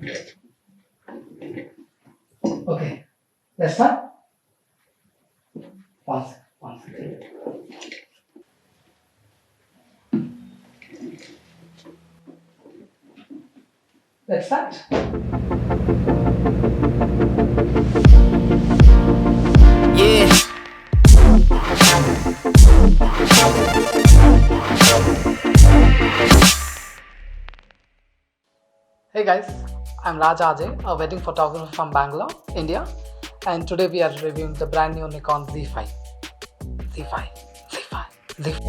Okay, let's start. One second. Let's start. Yeah. Hey guys, I'm Raj Ajay, a wedding photographer from Bangalore, India, and today we are reviewing the brand new Nikon Z5. Z5, Z5, Z5.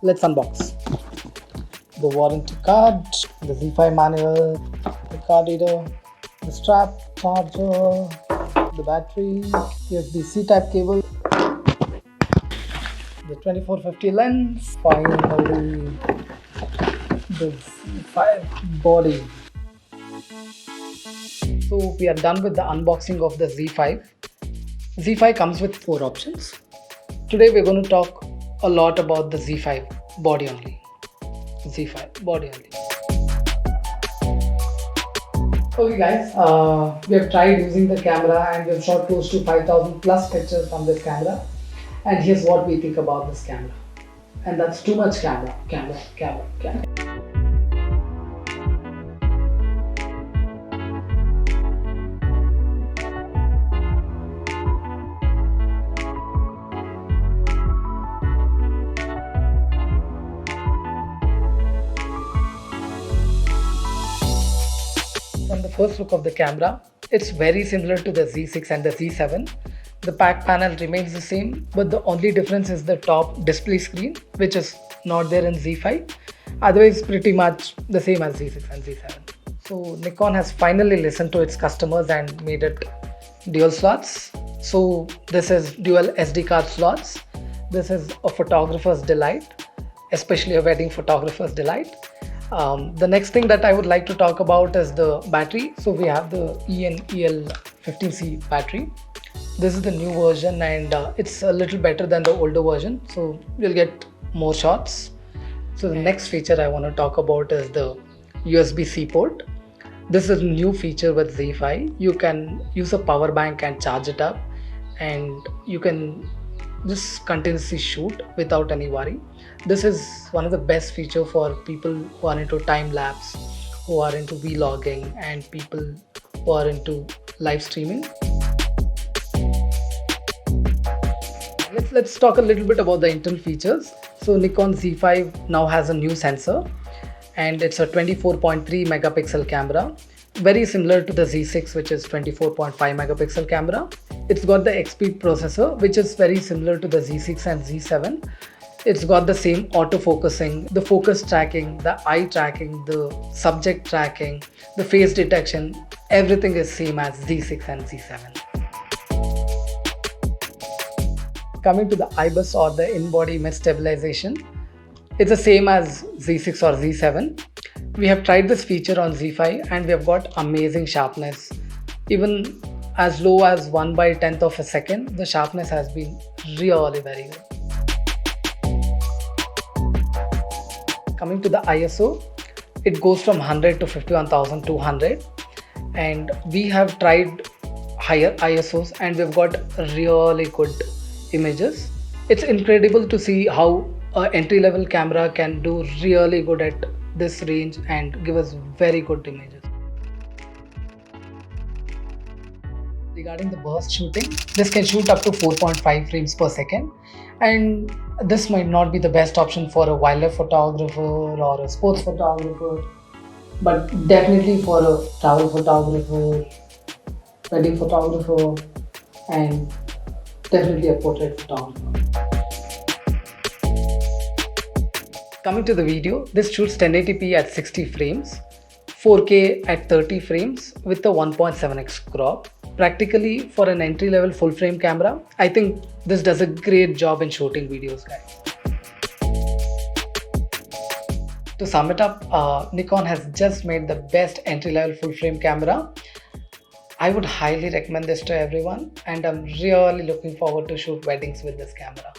Let's unbox the warranty card, the Z5 manual, the card reader, the strap, charger, the battery, USB-C type cable, the 2450 lens, finally the Z5 body. So we are done with the unboxing of the Z5. Z5 comes with 4 options. Today we're going to talk a lot about the Z5 body only. Z5 body only. Okay guys, we have tried using the camera and we have shot close to 5000 plus pictures from this camera. And here's what we think about this camera. And that's too much camera. From the first look of the camera, it's very similar to the Z6 and the Z7. The back panel remains the same, but the only difference is the top display screen, which is not there in Z5. Otherwise, pretty much the same as Z6 and Z7. So Nikon has finally listened to its customers and made it dual slots. So this is dual SD card slots. This is a photographer's delight, especially a wedding photographer's delight. The next thing that I would like to talk about is the battery. So we have the EN-EL15C battery. This is the new version and it's a little better than the older version. So you'll get more shots. So the next feature I want to talk about is the USB-C port. This is a new feature with Z5. You can use a power bank and charge it up and you can just continuously shoot without any worry. This is one of the best feature for people who are into time lapse, who are into vlogging and people who are into live streaming. Let's talk a little bit about the internal features. So Nikon Z5 now has a new sensor and it's a 24.3 megapixel camera, very similar to the Z6 which is 24.5 megapixel camera. It's got the X-Speed processor which is very similar to the Z6 and Z7. It's got the same autofocusing, the focus tracking, the eye tracking, the subject tracking, the face detection. Everything is same as Z6 and Z7. Coming to the IBIS or the in-body image stabilization, it's the same as Z6 or Z7. We have tried this feature on Z5 and we have got amazing sharpness. Even as low as 1/10th of a second, the sharpness has been really very good. Coming to the ISO, it goes from 100 to 51200 and we have tried higher ISOs and we've got really good images. It's incredible to see how an entry-level camera can do really good at this range and give us very good images. Regarding the burst shooting, this can shoot up to 4.5 frames per second and this might not be the best option for a wildlife photographer or a sports photographer, but definitely for a travel photographer, wedding photographer and definitely a portrait photographer. Coming to the video, this shoots 1080p at 60 frames, 4K at 30 frames with a 1.7x crop. Practically for an entry-level full-frame camera, I think this does a great job in shooting videos, guys. To sum it up, Nikon has just made the best entry-level full-frame camera. I would highly recommend this to everyone and I'm really looking forward to shoot weddings with this camera.